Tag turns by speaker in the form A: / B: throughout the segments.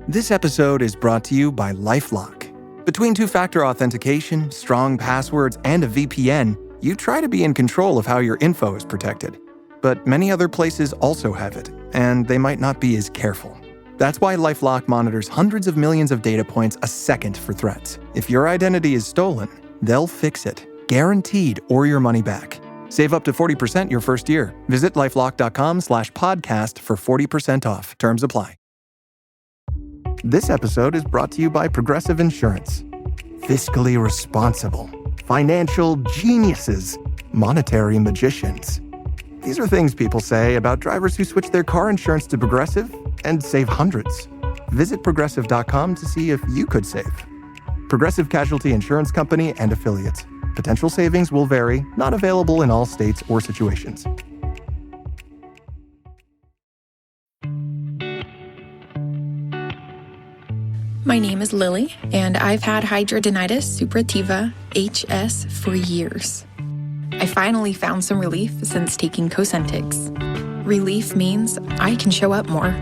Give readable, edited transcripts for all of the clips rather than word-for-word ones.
A: This episode is brought to you by LifeLock. Between two-factor authentication, strong passwords, and a VPN, you try to be in control of how your info is protected. But many other places also have it, and they might not be as careful. That's why LifeLock monitors hundreds of millions of data points a second for threats. If your identity is stolen, they'll fix it, guaranteed, or your money back. Save up to 40% your first year. Visit lifelock.com/podcast for 40% off. Terms apply. This episode is brought to you by Progressive Insurance. Fiscally responsible, financial geniuses, monetary magicians. These are things people say about drivers who switch their car insurance to Progressive and save hundreds. Visit progressive.com to see if you could save. Progressive Casualty Insurance Company and Affiliates. Potential savings will vary, not available in all states or situations.
B: My name is Lily, and I've had hidradenitis suppurativa, HS, for years. I finally found some relief since taking Cosentyx. Relief means I can show up more.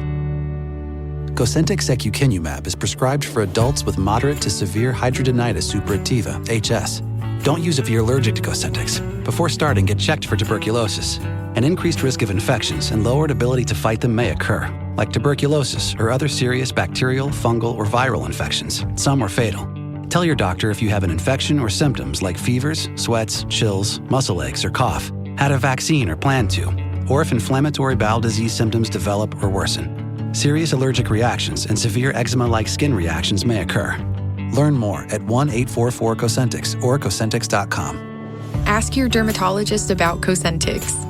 C: Cosentyx secukinumab is prescribed for adults with moderate to severe hidradenitis suppurativa, HS. Don't use if you're allergic to Cosentyx. Before starting, get checked for tuberculosis. An increased risk of infections and lowered ability to fight them may occur, like tuberculosis or other serious bacterial, fungal, or viral infections. Some are fatal. Tell your doctor if you have an infection or symptoms like fevers, sweats, chills, muscle aches, or cough, had a vaccine or plan to, or if inflammatory bowel disease symptoms develop or worsen. Serious allergic reactions and severe eczema-like skin reactions may occur. Learn more at 1-844-COSENTYX or Cosentyx.com.
B: Ask your dermatologist about Cosentyx.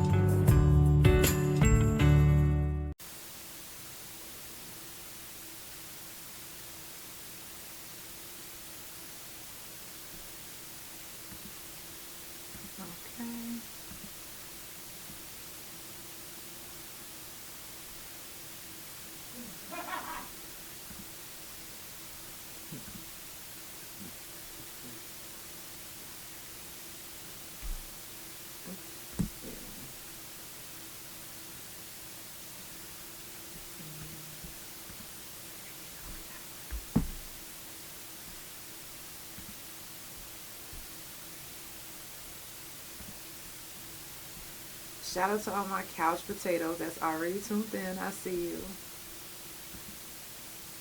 D: Shout out to all my couch potatoes that's already tuned in. I see you.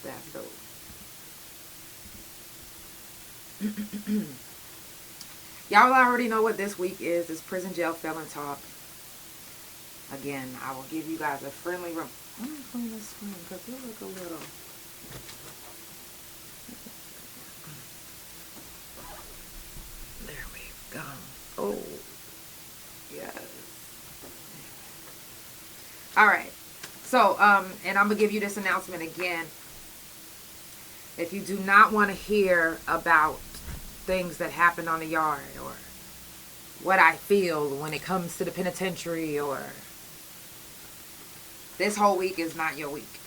D: That's dope. Y'all already know what this week is. It's Prison Jail Felon Talk. Again, I will give you guys a friendly room. Let me clean this screen because you look a little... There we go. Oh, yes. All right. So, and I'm going to give you this announcement again. If you do not want to hear about things that happen on the yard or what I feel when it comes to the penitentiary, or this whole week is not your week,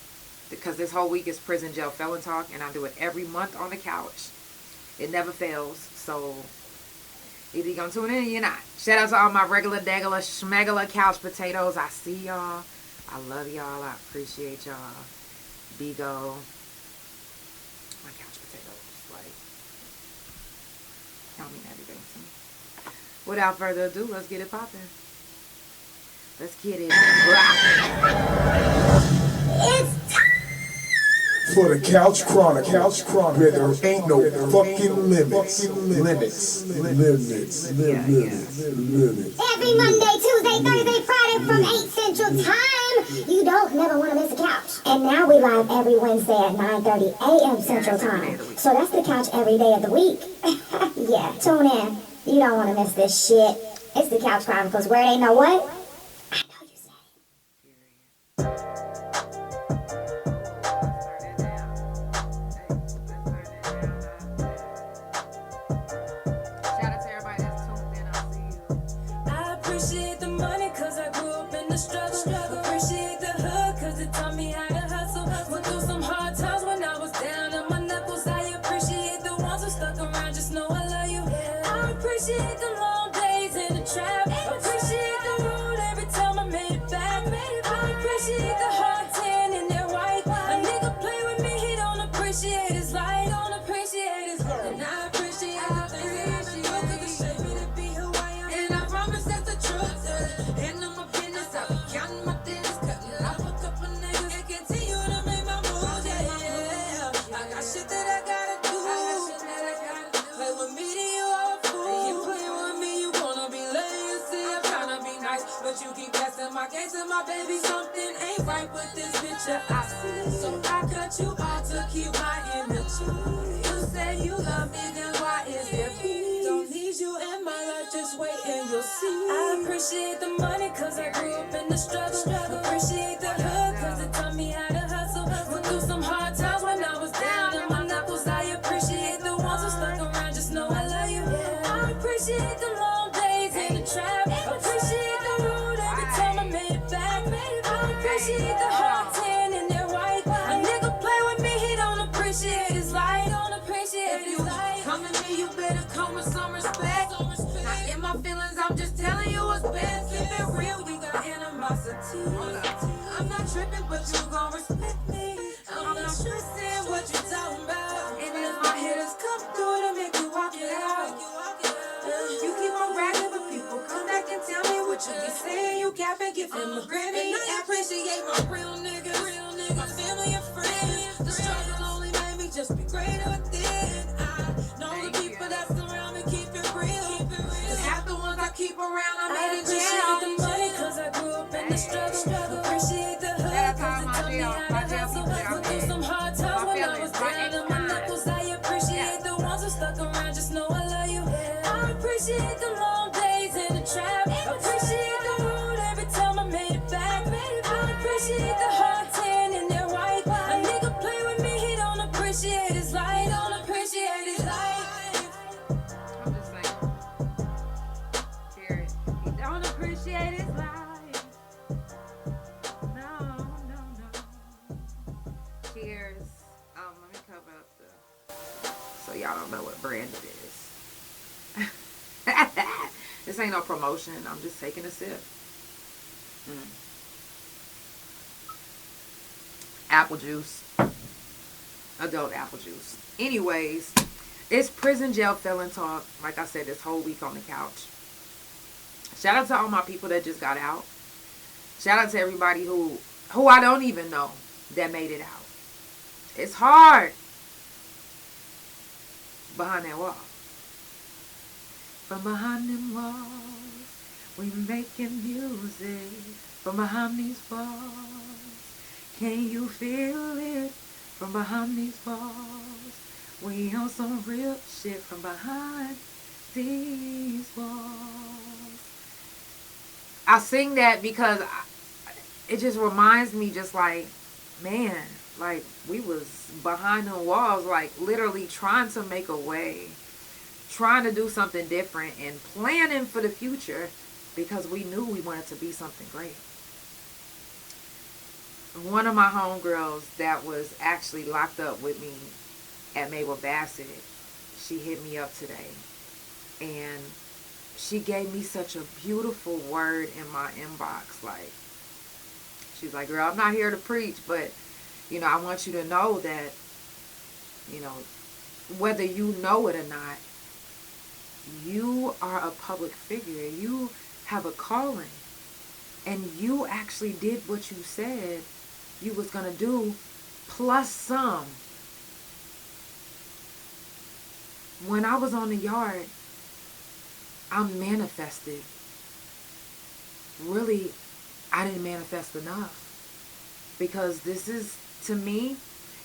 D: because this whole week is Prison Jail Felon Talk, and I do it every month on the couch. It never fails. So either you're going to tune in or you're not. Shout out to all my regular, degular, schmegula couch potatoes. I see y'all. I love y'all. I appreciate y'all. Bigo. My couch potatoes. Like, y'all mean everything to me. Without further ado, let's get it popping. Let's get it rocking.
E: It's for the Couch Chronicles, where there ain't no fucking limits. Limits.
F: Every Monday, Tuesday, Thursday, Friday from 8 Central Time. You don't never want to miss a couch. And now we live every Wednesday at 9:30 a.m. Central Time. So that's the couch every day of the week. Yeah, tune in. You don't want to miss this shit. It's the Couch Chronicles, where they know what? I know you said it.
G: Appreciate the long days in the trap. Appreciate the road appreciate his light, don't appreciate his love. And I appreciate the things that you do, cause it shaped me to be who I am. And I promise that's the truth. And on my business, I'll be counting my dinners, cutting off a couple niggas and continue to make my moves, yeah. I got shit that I gotta do. Play with me, then you are a fool. You play with me, you wanna be lame. See, I'm tryna be nice, but you keep testing my case and my baby. Something ain't right with this picture I see. So I cut you off to keep my energy. You say you love me, then why is there peace? Don't need you in my life, just wait and you'll see. I appreciate the money, cause I grew up in the struggle. Appreciate the hood, cause it taught me how to hustle. Went through some hard times when I was down in my knuckles. I appreciate the ones who stuck around, just know I love you. I appreciate the long days in the trap. Appreciate the road every time I made it back. I appreciate the hard tan in their white. A nigga play with me, he don't appreciate his light. Don't appreciate his light. Come to me, you better come with some respect. Not in my feelings, I'm just telling you what's best. Keep it real, you got animosity. I'm not tripping, but you gon' respect me. I'm not stressing what you talking about. And if my hitters come through to make you walk it out. You keep on bragging, but people come back and tell me what you be saying. You cap and give him a Grammy. I appreciate my real niggas, my family and friends. The struggle only made me just be greater within. I know the people that surround me keep it real. Cause half the ones I keep around, I made it jail. The money, cause I grew up in the struggle. Appreciate the hood, cause it taught me how to hustle. Went through some hard times when I was down in my knuckles. I appreciate the ones who stuck around, just know I love you. I appreciate the long days in the trap. Appreciate the road every time I made it back. I appreciate the hard tan in their white. A nigga play with me, he don't appreciate his light. Don't appreciate his life.
D: I'm just saying. Hear it. He don't appreciate his life. No. Cheers. Let me cover up so y'all don't know what brand it is. This ain't no promotion. I'm just taking a sip. Apple juice. Adult apple juice. Anyways, it's prison jail felon talk. Like I said, this whole week on the couch. Shout out to all my people that just got out. Shout out to everybody who I don't even know that made it out. It's hard behind that wall. From behind them walls, we making music. From behind these walls, can you feel it? From behind these walls, we on some real shit. From behind these walls. I sing that because it just reminds me, just like, man, like we was behind the walls, like literally trying to make a way, trying to do something different and planning for the future because we knew we wanted to be something great. One of my homegirls that was actually locked up with me at Mabel Bassett, she hit me up today and she gave me such a beautiful word in my inbox. Like, she's like, girl, I'm not here to preach, but you know, I want you to know that, you know, whether you know it or not, you are a public figure. You have a calling. And you actually did what you said you was going to do, plus some. When I was on the yard, I manifested. Really, I didn't manifest enough. Because this is, to me,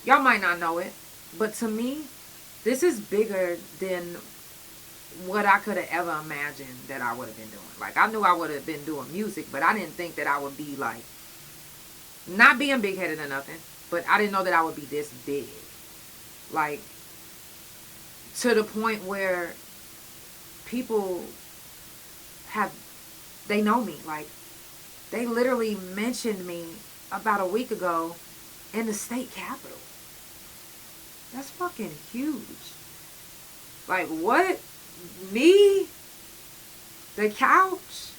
D: y'all might not know it, but to me, this is bigger than what I could have ever imagined that I would have been doing. Like, I knew I would have been doing music, but I didn't think that I would be like, not being big-headed or nothing, but I didn't know that I would be this big. Like, to the point where people they know me. Like, they literally mentioned me about a week ago in the state capitol. That's fucking huge. Like, what? Me? The couch?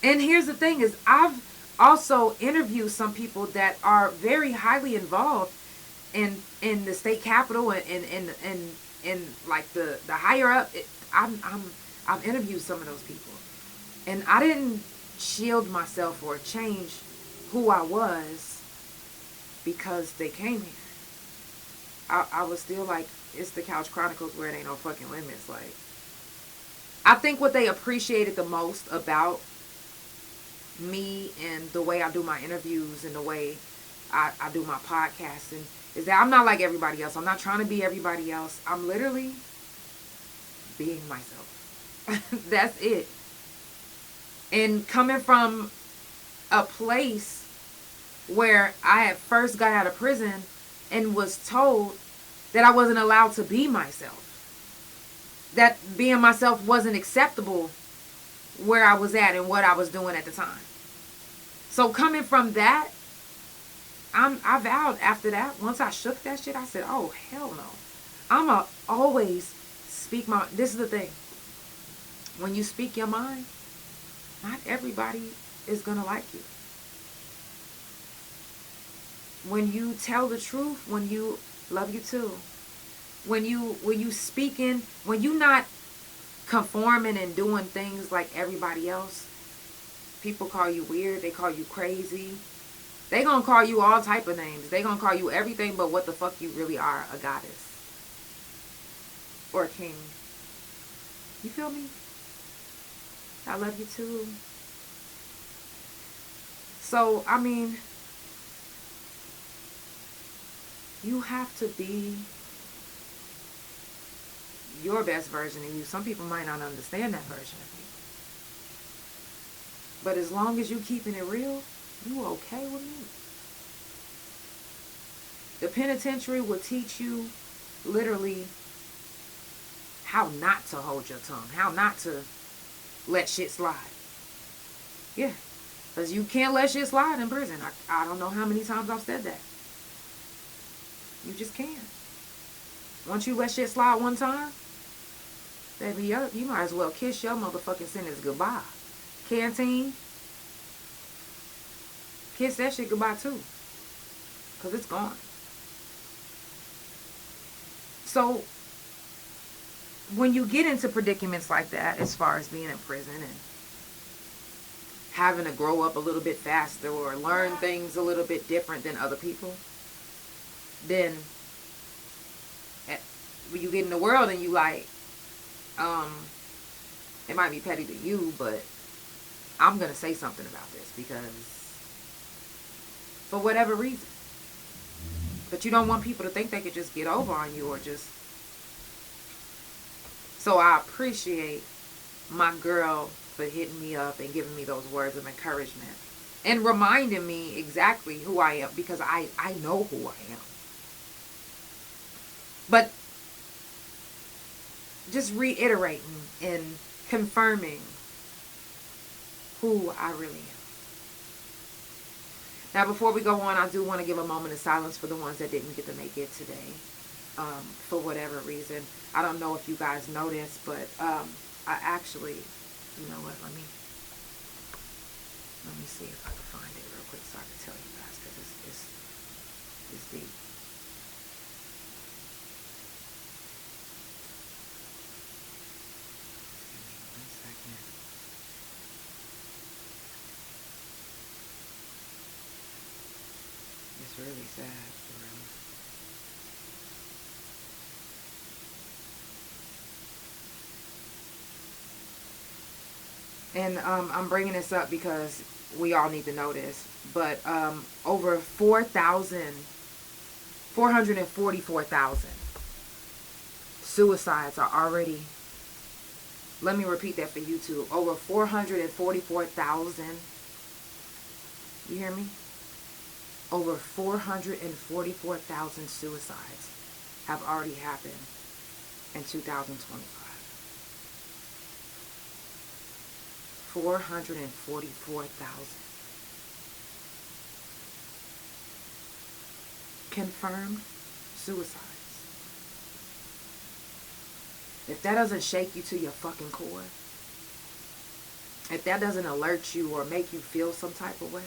D: And here's the thing is, I've also interviewed some people that are very highly involved in the state capitol and like the higher up. I've interviewed some of those people, and I didn't shield myself or change who I was because they came here. I was still like, it's the Couch Chronicles where it ain't no fucking limits. Like, I think what they appreciated the most about me and the way I do my interviews and the way I do my podcasting is that I'm not like everybody else. I'm not trying to be everybody else. I'm literally being myself. That's it. And coming from a place where I had first got out of prison and was told that I wasn't allowed to be myself. That being myself wasn't acceptable where I was at and what I was doing at the time. So coming from that, I vowed after that, once I shook that shit, I said, oh, hell no. I'ma always speak my, this is the thing. When you speak your mind, not everybody is gonna like you. When you tell the truth, when you love you too. When you speaking, when you not conforming and doing things like everybody else, people call you weird, they call you crazy. They gonna call you all type of names. They gonna call you everything but what the fuck you really are, a goddess. Or a king. You feel me? I love you too. So, I mean, you have to be your best version of you. Some people might not understand that version of you. But as long as you keeping it real, you okay with me. The penitentiary will teach you literally how not to hold your tongue, how not to let shit slide. Yeah, because you can't let shit slide in prison. I don't know how many times I've said that. You just can't. Once you let shit slide one time, baby, you might as well kiss your motherfucking sentence goodbye. Canteen, kiss that shit goodbye too. Because it's gone. So, when you get into predicaments like that, as far as being in prison and having to grow up a little bit faster or learn things a little bit different than other people, then when you get in the world and you like, it might be petty to you, but I'm going to say something about this because for whatever reason. But you don't want people to think they could just get over on you or just... So I appreciate my girl for hitting me up and giving me those words of encouragement and reminding me exactly who I am, because I know who I am. But just reiterating and confirming who I really am. Now, before we go on, I do want to give a moment of silence for the ones that didn't get to make it today, for whatever reason. I don't know if you guys noticed, but I actually, you know what, let me see if I can find it real quick so I can tell you guys, because it's deep. Give me 1 second. It's really sad, for real. And I'm bringing this up because we all need to know this. But over 444,000 suicides are already... Let me repeat that for YouTube. Over 444,000. You hear me? Over 444,000 suicides have already happened in 2025. 444,000. Confirmed suicides. If that doesn't shake you to your fucking core, if that doesn't alert you or make you feel some type of way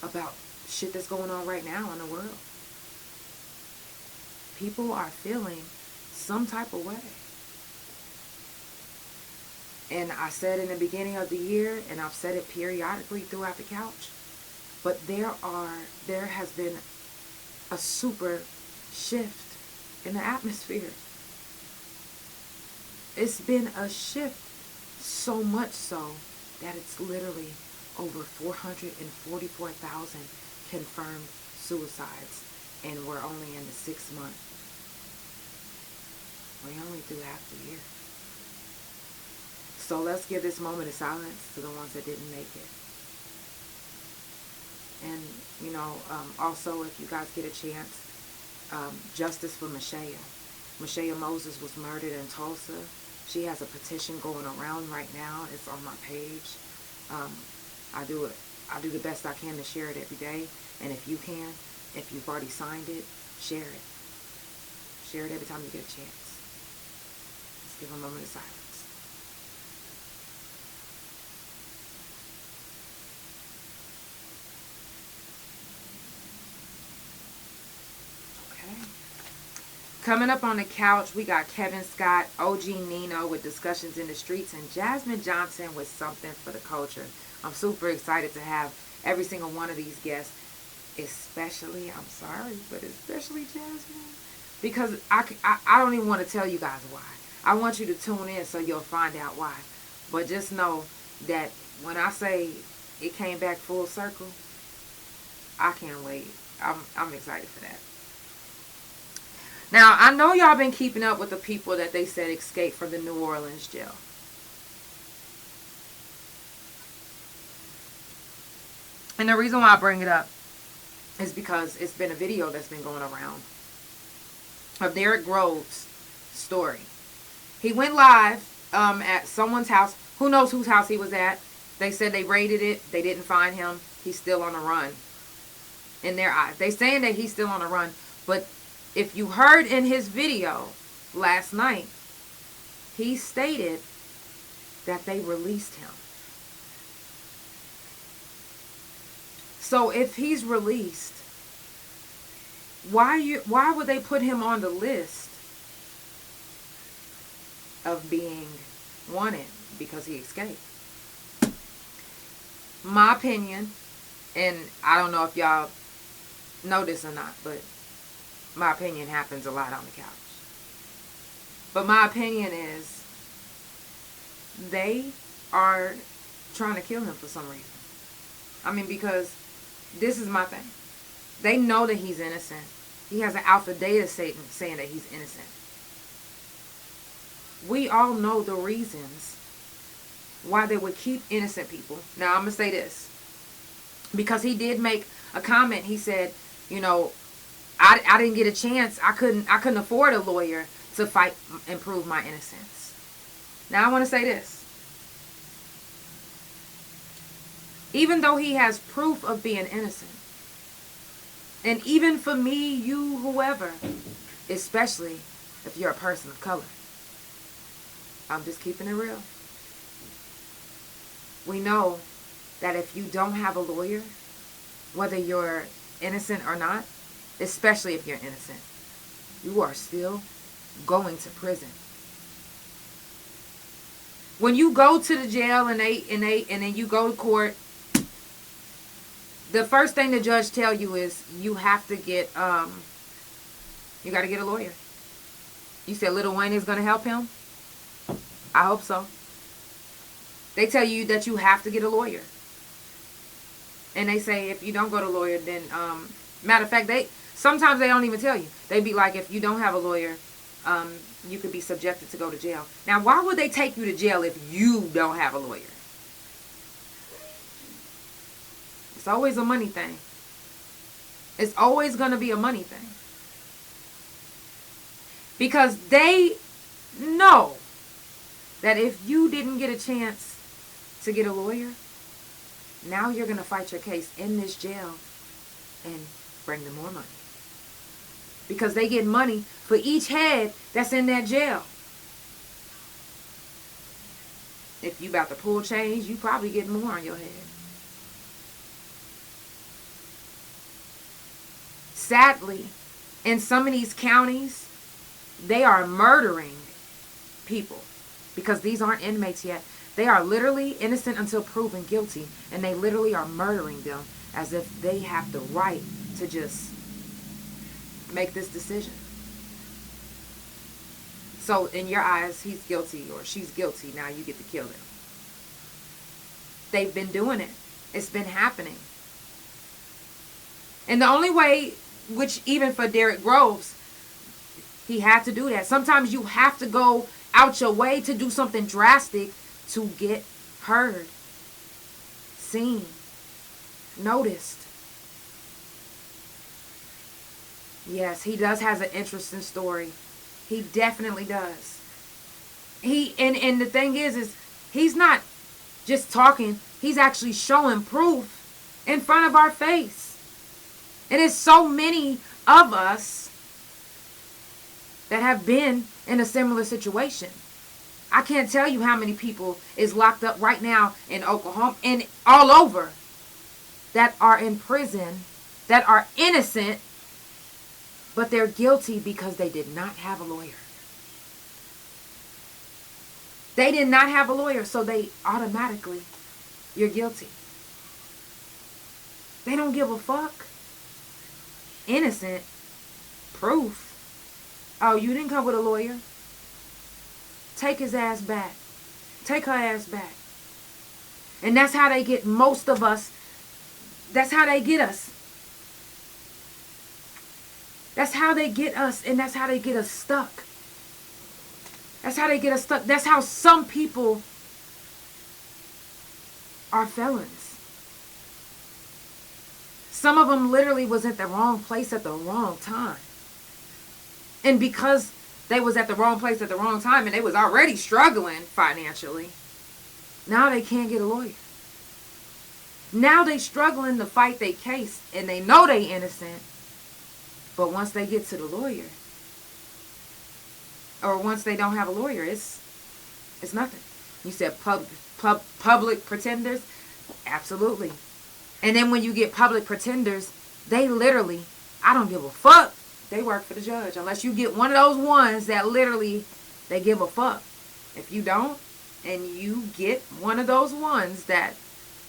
D: about shit that's going on right now in the world. People are feeling some type of way. And I said in the beginning of the year, and I've said it periodically throughout the couch, but there has been a super shift in the atmosphere. It's been a shift, so much so that it's literally over 444,000 confirmed suicides, and we're only in the 6th month. We're only through half the year. So let's give this moment of silence to the ones that didn't make it. And, you know, also, if you guys get a chance, justice for Michelle Moses was murdered in Tulsa. She has a petition going around right now. It's on my page. I do the best I can to share it every day. And if you can, if you've already signed it, share it. Share it every time you get a chance. Let's give a moment of silence. Coming up on the couch, we got Kevin Scott, OG Nino with Discussions in the Streets, and Jasmine Johnson with Something for the Culture. I'm super excited to have every single one of these guests, especially, I'm sorry, but especially Jasmine, because I don't even want to tell you guys why. I want you to tune in so you'll find out why. But just know that when I say it came back full circle, I can't wait. I'm excited for that. Now, I know y'all been keeping up with the people that they said escaped from the New Orleans jail. And the reason why I bring it up is because it's been a video that's been going around of Derrick Groves' story. He went live at someone's house. Who knows whose house he was at? They said they raided it. They didn't find him. He's still on the run. In their eyes. They saying that he's still on the run, but if you heard in his video last night, he stated that they released him. So if he's released, why would they put him on the list of being wanted because he escaped? My opinion, and I don't know if y'all know this or not, but my opinion happens a lot on the couch. But my opinion is they are trying to kill him for some reason. I mean, because this is my thing. They know that he's innocent. He has an alpha data saying that he's innocent. We all know the reasons why they would keep innocent people. Now, I'm going to say this. Because he did make a comment. He said, you know, I didn't get a chance. I couldn't afford a lawyer to fight and prove my innocence. Now I want to say this. Even though he has proof of being innocent, and even for me, you, whoever, especially if you're a person of color, I'm just keeping it real. We know that if you don't have a lawyer, whether you're innocent or not, especially if you're innocent, you are still going to prison. When you go to the jail and then you go to court, the first thing the judge tell you is you have to get you got to get a lawyer. You said Lil Wayne is going to help him? I hope so. They tell you that you have to get a lawyer. And they say if you don't go to a lawyer, then matter of fact, sometimes they don't even tell you. They be like, if you don't have a lawyer, you could be subjected to go to jail. Now, why would they take you to jail if you don't have a lawyer? It's always a money thing. It's always going to be a money thing. Because they know that if you didn't get a chance to get a lawyer, now you're going to fight your case in this jail and bring them more money. Because they get money for each head that's in that jail. If you about to pull change, you probably get more on your head. sadly, in some of these counties, they are murdering people because these aren't inmates yet. They are literally innocent until proven guilty, and they literally are murdering them as if they have the right to just make this decision. So in your eyes, he's guilty or she's guilty. Now you get to kill them. They've been doing it. It's been happening. And the only way, which even for Derrick Groves, he had to do that. Sometimes you have to go out your way to do something drastic to get heard, seen, noticed. Yes, he does has an interesting story. He definitely does. And the thing is he's not just talking. He's actually showing proof in front of our face. And it's so many of us that have been in a similar situation. I can't tell you how many people is locked up right now in Oklahoma and all over that are in prison, that are innocent, but they're guilty because they did not have a lawyer. They did not have a lawyer, so they automatically, you're guilty. They don't give a fuck. Innocent. Proof. Oh, you didn't come with a lawyer? Take his ass back. Take her ass back. And that's how they get most of us. That's how they get us. That's how they get us, and that's how they get us stuck. That's how they get us stuck. That's how some people are felons. Some of them literally was at the wrong place at the wrong time. And because they was at the wrong place at the wrong time and they was already struggling financially, now they can't get a lawyer. Now they struggling to fight their case and they know they innocent. But once they get to the lawyer, or once they don't have a lawyer, it's nothing. You said public pretenders? Absolutely. And then when you get public pretenders, they literally, I don't give a fuck. They work for the judge. Unless you get one of those ones that literally, they give a fuck. If you don't, and you get one of those ones that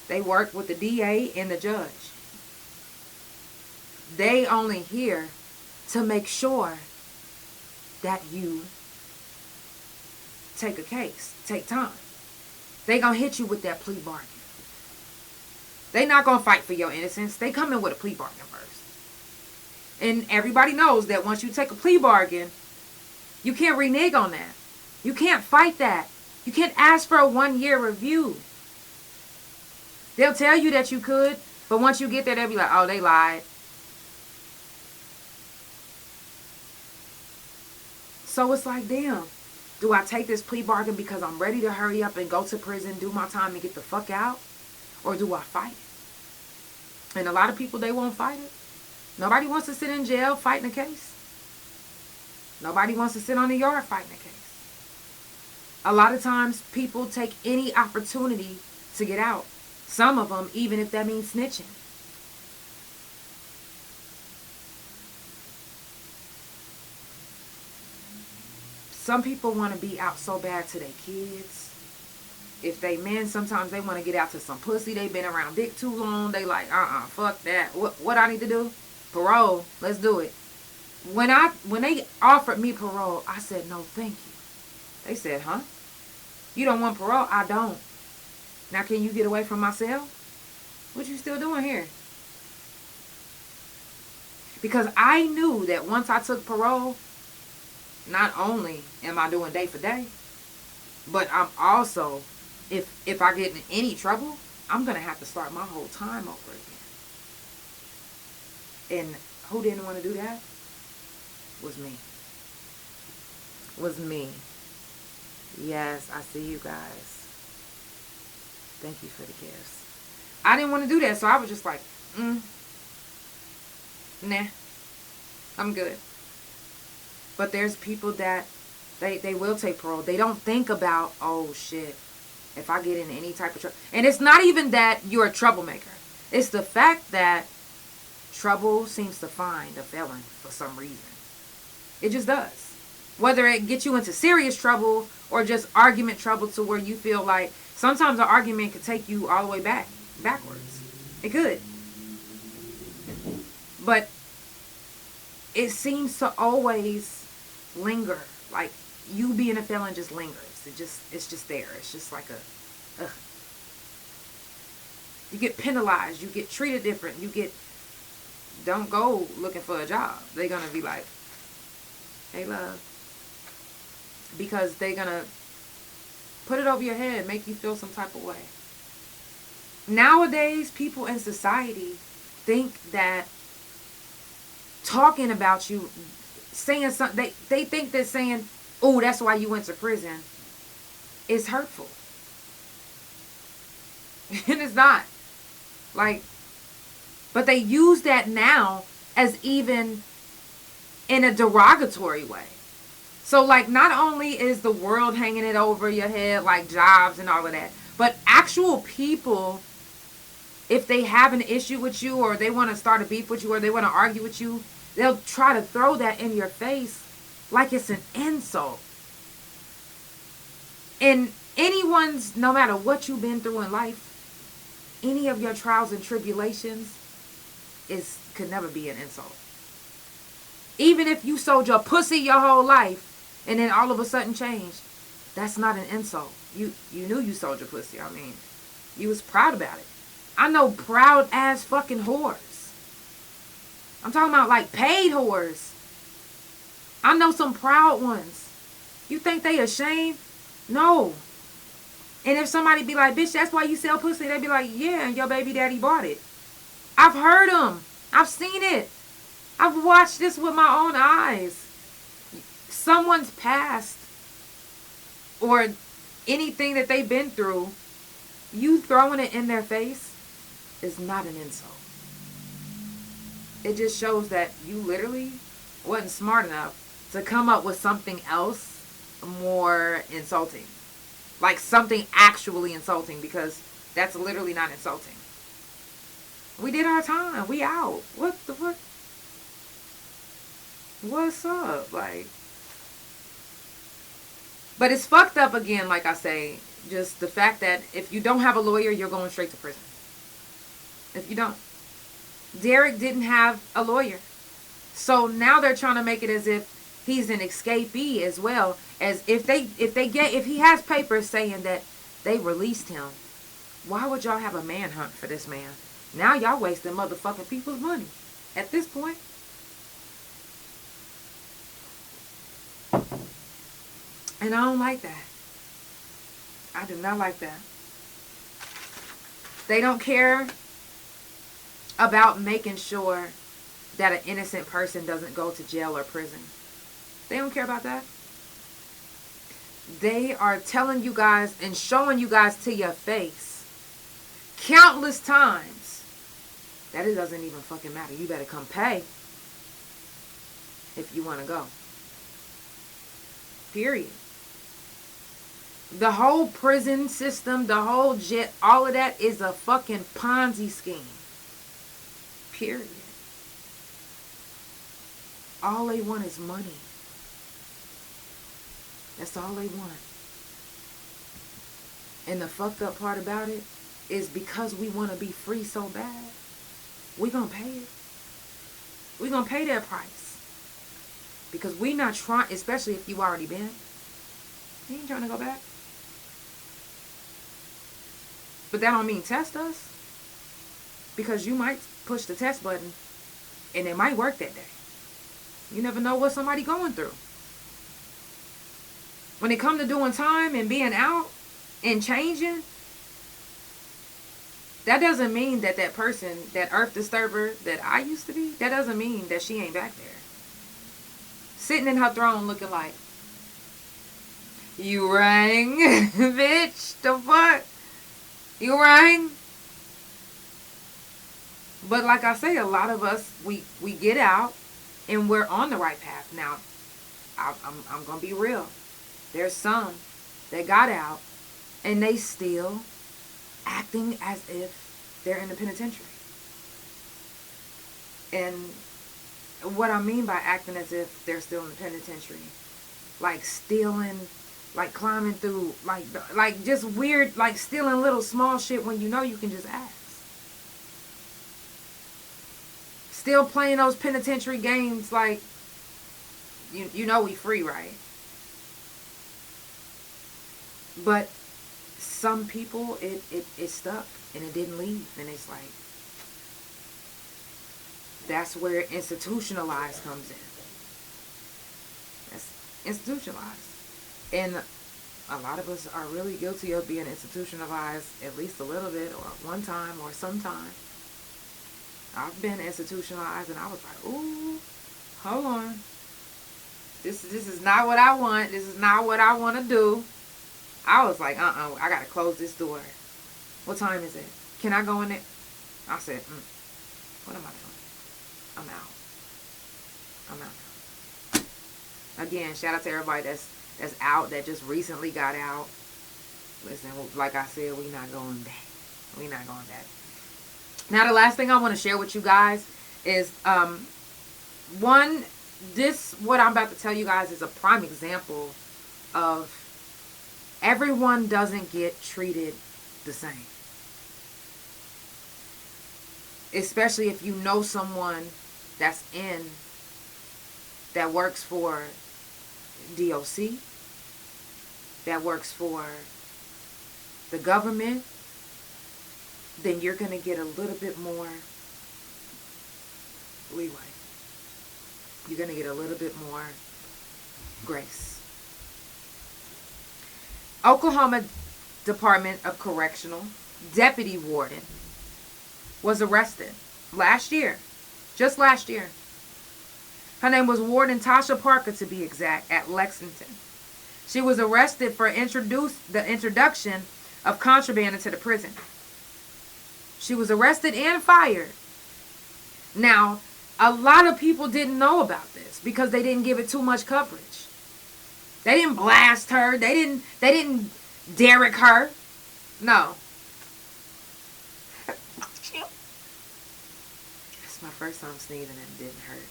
D: they work with the DA and the judge, they only here to make sure that you take a case, take time. They gonna hit you with that plea bargain. They not gonna fight for your innocence. They come in with a plea bargain first. And everybody knows that once you take a plea bargain, you can't renege on that. You can't fight that. You can't ask for a 1-year review. They'll tell you that you could, but once you get there, they'll be like, oh, they lied. So it's like, damn, do I take this plea bargain because I'm ready to hurry up and go to prison, do my time, and get the fuck out? Or do I fight it? And a lot of people, they won't fight it. Nobody wants to sit in jail fighting a case. Nobody wants to sit on the yard fighting a case. A lot of times, people take any opportunity to get out. Some of them, even if that means snitching. Some people want to be out so bad to their kids. If they men, sometimes they want to get out to some pussy. They've been around dick too long. They like, fuck that. What I need to do? Parole. Let's do it. When they offered me parole, I said, no, thank you. They said, huh? You don't want parole? I don't. Now, can you get away from my cell? What you still doing here? Because I knew that once I took parole, not only am I doing day for day, but I'm also, if I get in any trouble, I'm going to have to start my whole time over again. And who didn't want to do that? Was me. Was me. Yes, I see you guys. Thank you for the gifts. I didn't want to do that, so I was just like, nah, I'm good. But there's people that they will take parole. They don't think about, oh shit, if I get in any type of trouble. And it's not even that you're a troublemaker. It's the fact that trouble seems to find a felon for some reason. It just does. Whether it gets you into serious trouble or just argument trouble to where you feel like sometimes an argument could take you all the way backwards. It could. But it seems to always linger. Like, you being a felon just lingers. It's just there. It's just like a, ugh. You get penalized. You get treated different. Don't go looking for a job. They're going to be like, hey, love. Because they're going to put it over your head, make you feel some type of way. Nowadays, people in society think that talking about you, saying something, they think that saying, oh, that's why you went to prison, is hurtful. And it's not. Like, but they use that now as even in a derogatory way. So, like, not only is the world hanging it over your head, like jobs and all of that, but actual people, if they have an issue with you or they want to start a beef with you or they want to argue with you, they'll try to throw that in your face like it's an insult. And anyone's, no matter what you've been through in life, any of your trials and tribulations could never be an insult. Even if you sold your pussy your whole life and then all of a sudden changed, that's not an insult. You knew you sold your pussy. I mean, you was proud about it. I know proud ass fucking whores. I'm talking about like paid whores. I know some proud ones. You think they ashamed? No. And if somebody be like, bitch, that's why you sell pussy, they be like, yeah, and your baby daddy bought it. I've heard them. I've seen it. I've watched this with my own eyes. Someone's past or anything that they've been through, you throwing it in their face is not an insult. It just shows that you literally wasn't smart enough to come up with something else more insulting. Like something actually insulting, because that's literally not insulting. We did our time. We out. What the fuck? What's up? Like, but it's fucked up again, like I say. Just the fact that if you don't have a lawyer, you're going straight to prison. If you don't. Derek didn't have a lawyer. So now they're trying to make it as if he's an escapee as well. As if he has papers saying that they released him. Why would y'all have a manhunt for this man? Now y'all wasting motherfucking people's money. At this point. And I don't like that. I do not like that. They don't care about making sure that an innocent person doesn't go to jail or prison. They don't care about that. They are telling you guys and showing you guys to your face countless times that it doesn't even fucking matter. You better come pay if you want to go. Period. The whole prison system, the whole jet, all of that is a fucking Ponzi scheme. Period. All they want is money. That's all they want. And the fucked up part about it is because we want to be free so bad, we gonna pay it. We gonna pay that price. Because we not trying, especially if you already been, you ain't trying to go back. But that don't mean test us. Because you might push the test button and it might work that day. You never know what somebody going through. When it comes to doing time and being out and changing, that doesn't mean that that person, that earth disturber that I used to be, that doesn't mean that she ain't back there. Sitting in her throne looking like, you rang, bitch, the fuck? You rang? But like I say, a lot of us, we get out and we're on the right path. Now, I'm going to be real. There's some that got out and they still acting as if they're in the penitentiary. And what I mean by acting as if they're still in the penitentiary, like stealing, like climbing through, like just weird, like stealing little small shit when you know you can just ask. Still playing those penitentiary games like, you know we free, right? But some people, it stuck and it didn't leave. And it's like, that's where institutionalized comes in. That's institutionalized. And a lot of us are really guilty of being institutionalized at least a little bit, or one time or sometime. I've been institutionalized and I was like, ooh, hold on. This is not what I want. This is not what I want to do. I was like, I got to close this door. What time is it? Can I go in there? I said, what am I doing? I'm out. Again, shout out to everybody that's out, that just recently got out. Listen, like I said, we not going back. We not going back. Now, the last thing I want to share with you guys is, what I'm about to tell you guys is a prime example of everyone doesn't get treated the same. Especially if you know someone that works for DOC, that works for the government, then you're going to get a little bit more leeway. You're going to get a little bit more grace. Oklahoma Department of Correctional Deputy Warden was arrested just last year. Her name was Warden Tasha Parker, to be exact, at Lexington. She was arrested for the introduction of contraband into the prison. She was arrested and fired. Now, a lot of people didn't know about this because they didn't give it too much coverage. They didn't blast her. They didn't Derek her. No. It's my first time sneezing and it didn't hurt.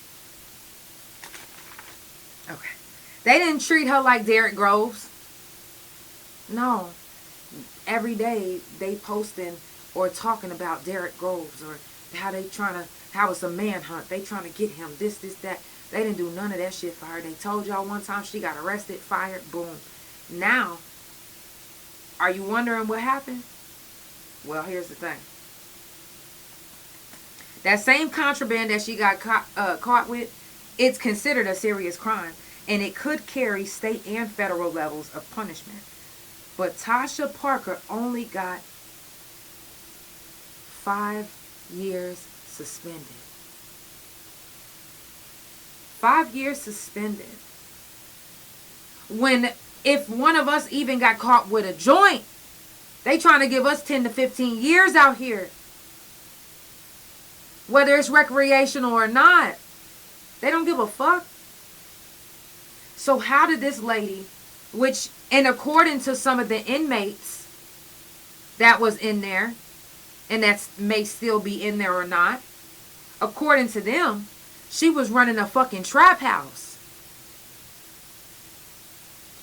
D: Okay. They didn't treat her like Derek Groves. No. Every day they posting or talking about Derek Groves, or how it's a manhunt. They trying to get him, this, that. They didn't do none of that shit for her. They told y'all one time she got arrested, fired, boom. Now, are you wondering what happened? Well, here's the thing. That same contraband that she got caught with, it's considered a serious crime, and it could carry state and federal levels of punishment. But Tasha Parker only got 5 years suspended. 5 years suspended. When, if one of us even got caught with a joint, they trying to give us 10 to 15 years out here. Whether it's recreational or not. They don't give a fuck. So how did this lady, which, and according to some of the inmates that was in there, and that may still be in there or not, according to them, she was running a fucking trap house.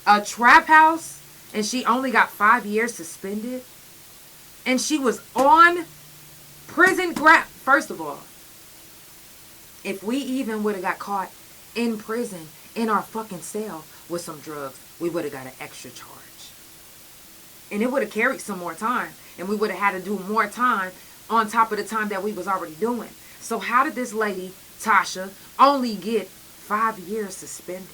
D: A trap house, and she only got 5 years suspended. And she was on prison grab. First of all, if we even would have got caught in prison, in our fucking cell with some drugs, we would have got an extra charge. And it would have carried some more time. And we would have had to do more time on top of the time that we was already doing. So how did this lady, Tasha, only get 5 years suspended?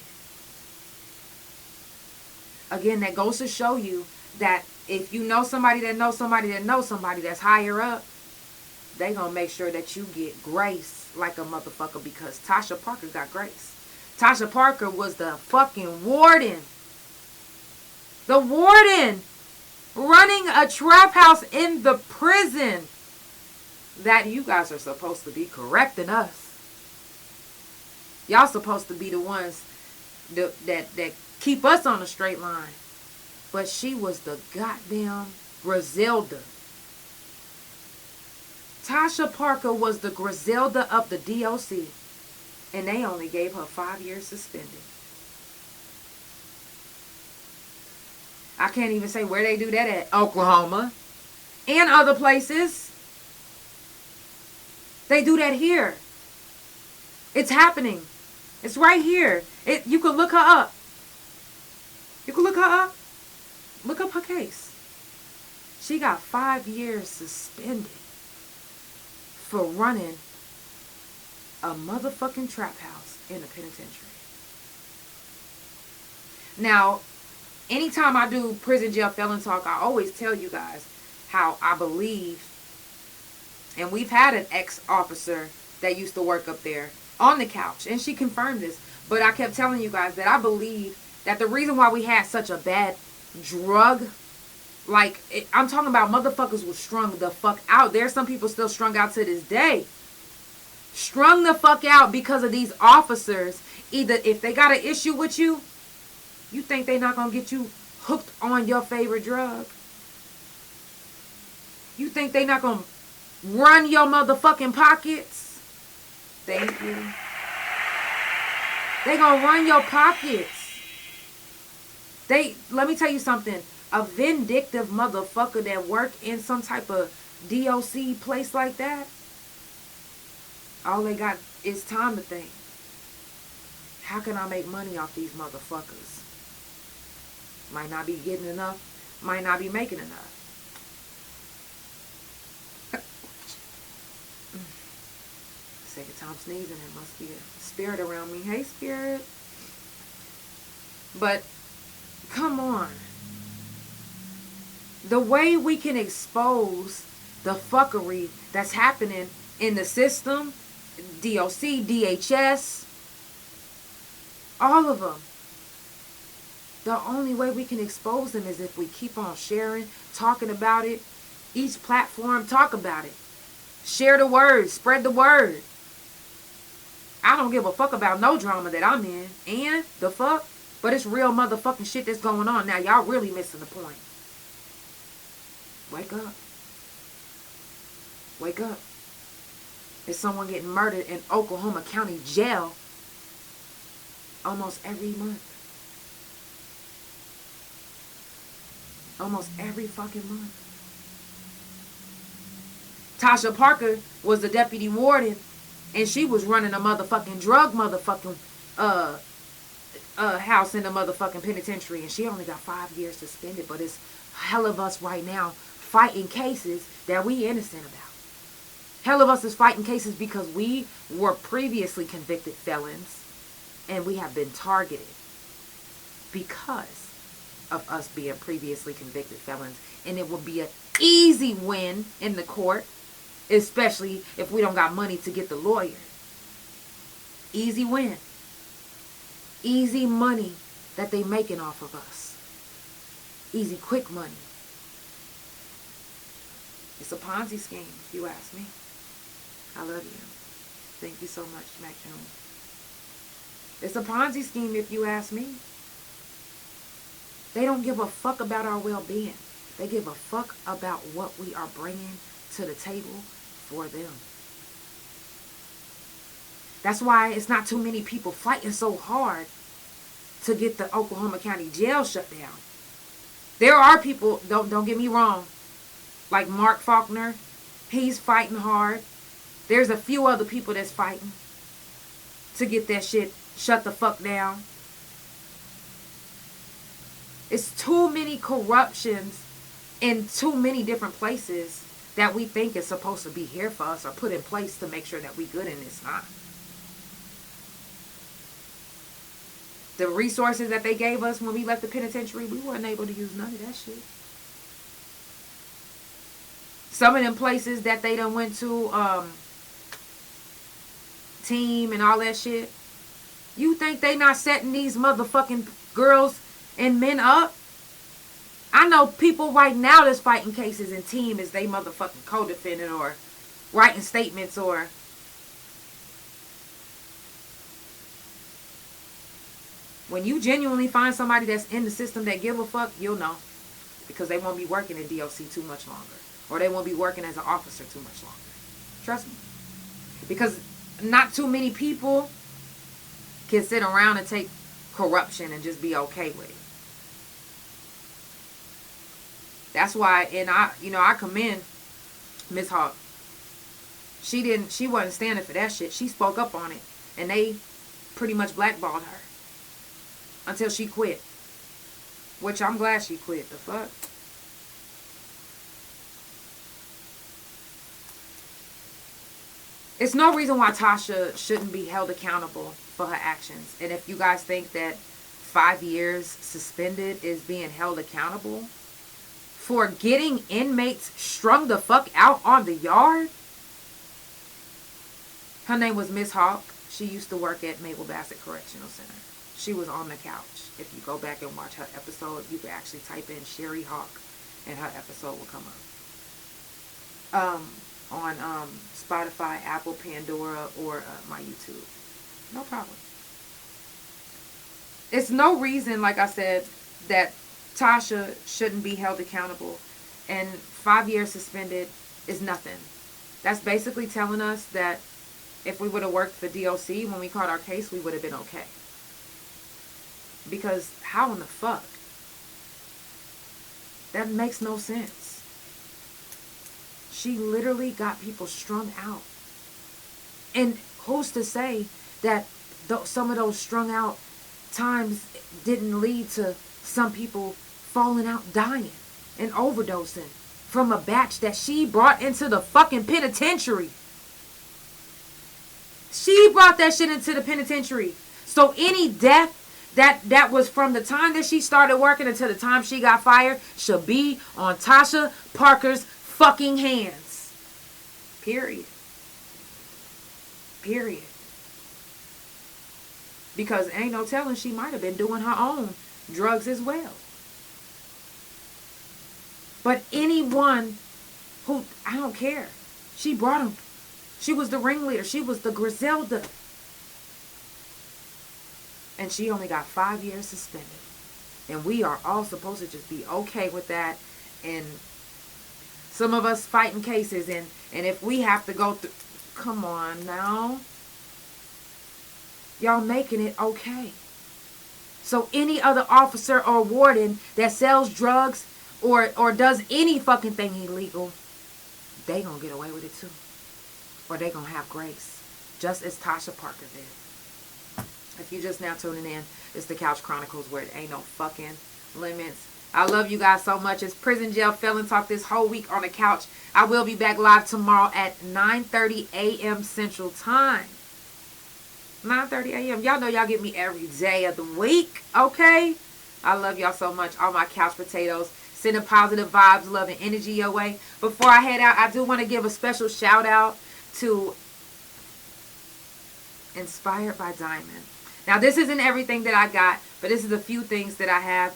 D: Again, that goes to show you that if you know somebody that knows somebody that knows somebody that's higher up, they gonna make sure that you get grace like a motherfucker, because Tasha Parker got grace. Tasha Parker was the fucking warden. The warden running a trap house in the prison that you guys are supposed to be correcting us. Y'all supposed to be the ones that keep us on a straight line. But she was the goddamn Griselda. Tasha Parker was the Griselda of the DOC, and they only gave her 5 years suspended. I can't even say where they do that at. Oklahoma and other places. They do that here. It's happening. It's right here. You can look her up. You can look her up. Look up her case. She got 5 years suspended for running a motherfucking trap house in a penitentiary. Now, anytime I do prison jail felon talk, I always tell you guys how I believe, and we've had an ex-officer that used to work up there on the couch, and she confirmed this, but I kept telling you guys that I believe that the reason why we had such a bad drug, I'm talking about motherfuckers was strung the fuck out. There's some people still strung out to this day. Strung the fuck out because of these officers. Either if they got an issue with you, you think they not gonna get you hooked on your favorite drug. You think they not gonna run your motherfucking pockets. Thank you. They gonna run your pockets. Let me tell you something. A vindictive motherfucker that work in some type of DOC place like that, all they got is time to think. How can I make money off these motherfuckers? Might not be getting enough. Might not be making enough. Second time sneezing. It must be a spirit around me. Hey, spirit. But, come on. The way we can expose the fuckery that's happening in the system, DOC, DHS, all of them. The only way we can expose them is if we keep on sharing, talking about it. Each platform, talk about it. Share the word, spread the word. I don't give a fuck about no drama that I'm in. And the fuck? But it's real motherfucking shit that's going on. Now, y'all really missing the point. Wake up. Wake up. There's someone getting murdered in Oklahoma County Jail almost every month. Almost every fucking month. Tasha Parker was the deputy warden, and she was running a motherfucking drug motherfucking house in the motherfucking penitentiary, and she only got 5 years suspended. But it's hell of us right now fighting cases that we innocent about. Hell of us is fighting cases because we were previously convicted felons, and we have been targeted because of us being previously convicted felons. And it will be an easy win in the court, especially if we don't got money to get the lawyer. Easy win. Easy money that they making off of us. Easy, quick money. It's a Ponzi scheme, if you ask me. I love you. Thank you so much, Mac Jones. It's a Ponzi scheme, if you ask me. They don't give a fuck about our well-being. They give a fuck about what we are bringing to the table for them. That's why it's not too many people fighting so hard to get the Oklahoma County Jail shut down. There are people, don't get me wrong, like Mark Faulkner, he's fighting hard. There's a few other people that's fighting to get that shit shut the fuck down. It's too many corruptions in too many different places that we think is supposed to be here for us or put in place to make sure that we good, and it's not. The resources that they gave us when we left the penitentiary, we weren't able to use none of that shit. Some of them places that they done went to, team and all that shit, you think they not setting these motherfucking girls and men up? I know people right now that's fighting cases in team as they motherfucking co-defendant or writing statements or... When you genuinely find somebody that's in the system that give a fuck, you'll know. Because they won't be working in DOC too much longer. Or they won't be working as an officer too much longer. Trust me. Because not too many people can sit around and take corruption and just be okay with it. That's why, and I commend Miss Hawk. She wasn't standing for that shit. She spoke up on it, and they pretty much blackballed her until she quit. Which I'm glad she quit. The fuck? It's no reason why Tasha shouldn't be held accountable for her actions. And if you guys think that 5 years suspended is being held accountable for getting inmates strung the fuck out on the yard. Her name was Miss Hawk. She used to work at Mabel Bassett Correctional Center. She was on the couch. If you go back and watch her episode, you can actually type in Sherry Hawk and her episode will come up. On Spotify, Apple, Pandora, or my YouTube. No problem. It's no reason, like I said, that Tasha shouldn't be held accountable. And 5 years suspended is nothing. That's basically telling us that if we would have worked for DOC when we caught our case, we would have been okay. Because how in the fuck? That makes no sense. She literally got people strung out. And who's to say that some of those strung out times didn't lead to some people falling out dying and overdosing from a batch that she brought into the fucking penitentiary. She brought that shit into the penitentiary. So any death that was from the time that she started working until the time she got fired should be on Tasha Parker's fucking hands. Period. Period. Because ain't no telling, she might have been doing her own drugs as well. But anyone who, I don't care. She brought them. She was the ringleader. She was the Griselda. And she only got 5 years suspended. And we are all supposed to just be okay with that. And some of us fighting cases. And if we have to go through, come on now. Y'all making it okay. So any other officer or warden that sells drugs or does any fucking thing illegal, they gonna get away with it too. Or they gonna have grace. Just as Tasha Parker did. If you just now tuning in, it's the Couch Chronicles where it ain't no fucking limits. I love you guys so much. It's Prison Jail Felon Talk this whole week on the couch. I will be back live tomorrow at 9:30 a.m. Central Time. 9:30 a.m. Y'all know y'all get me every day of the week, okay? I love y'all so much. All my couch potatoes. Sending positive vibes, love, and energy your way. Before I head out, I do want to give a special shout out to Inspired by Diamond. Now, this isn't everything that I got, but this is a few things that I have.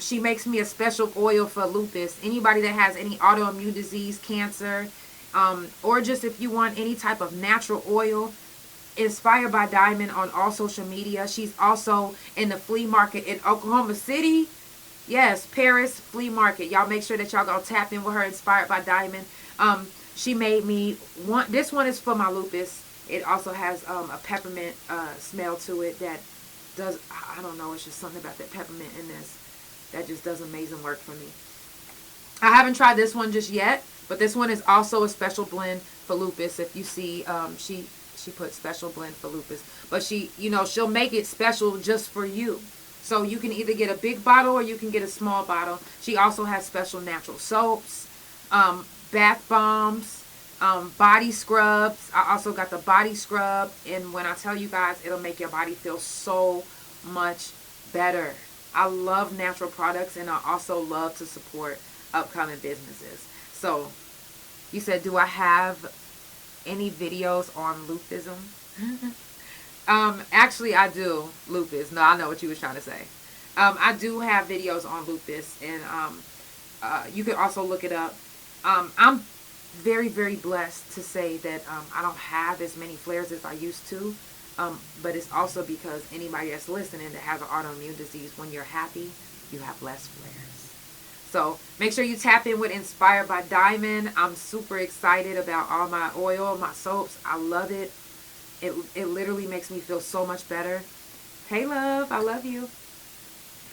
D: She makes me a special oil for lupus. Anybody that has any autoimmune disease, cancer, or just if you want any type of natural oil, Inspired by Diamond on all social media. She's also in the flea market in Oklahoma City. Yes, Paris flea market. Y'all make sure that y'all go tap in with her, Inspired by Diamond. She made me one. This one is for my lupus. It also has a peppermint smell to it that does, I don't know, it's just something about that peppermint in this that just does amazing work for me. I haven't tried this one just yet, but this one is also a special blend for lupus. If you see, she put special blend for lupus, but she, she'll make it special just for you. So you can either get a big bottle or you can get a small bottle. She also has special natural soaps, bath bombs, body scrubs. I also got the body scrub. And when I tell you guys, it'll make your body feel so much better. I love natural products, and I also love to support upcoming businesses. So you said, do I have any videos on lupusism? Actually, I do. Lupus. No, I know what you was trying to say. I do have videos on lupus, and you can also look it up. I'm very, very blessed to say that I don't have as many flares as I used to, but it's also because anybody that's listening that has an autoimmune disease, when you're happy, you have less flares. So make sure you tap in with Inspired by Diamond. I'm super excited about all my oil, my soaps. I love it. It literally makes me feel so much better. Hey, love, I love you.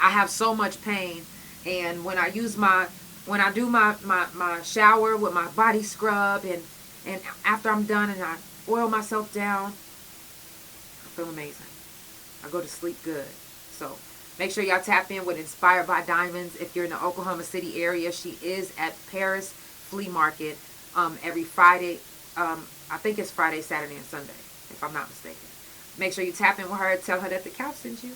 D: I have so much pain, and when I do my shower with my body scrub, and after I'm done and I oil myself down, I feel amazing. I go to sleep good. So make sure y'all tap in with Inspired by Diamonds. If you're in the Oklahoma City area, she is at Paris Flea Market every Friday. I think it's Friday, Saturday, and Sunday, if I'm not mistaken. Make sure you tap in with her. Tell her that the couch sent you.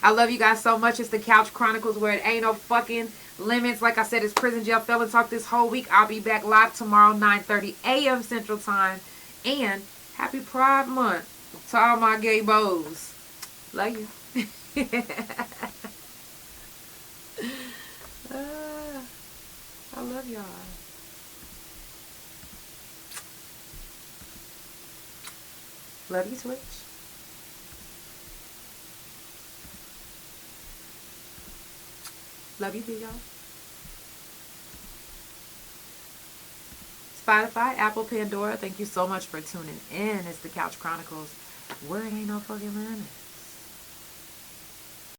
D: I love you guys so much. It's the Couch Chronicles, where it ain't no fucking limits. Like I said, it's Prison Jail Felon Talk this whole week. I'll be back live tomorrow, 9:30 a.m. Central Time. And happy Pride Month to all my gay beaux. Love you. I love y'all. Love you, Twitch. Love you, Theo. Spotify, Apple, Pandora, thank you so much for tuning in. It's the Couch Chronicles, where it ain't no fucking limits.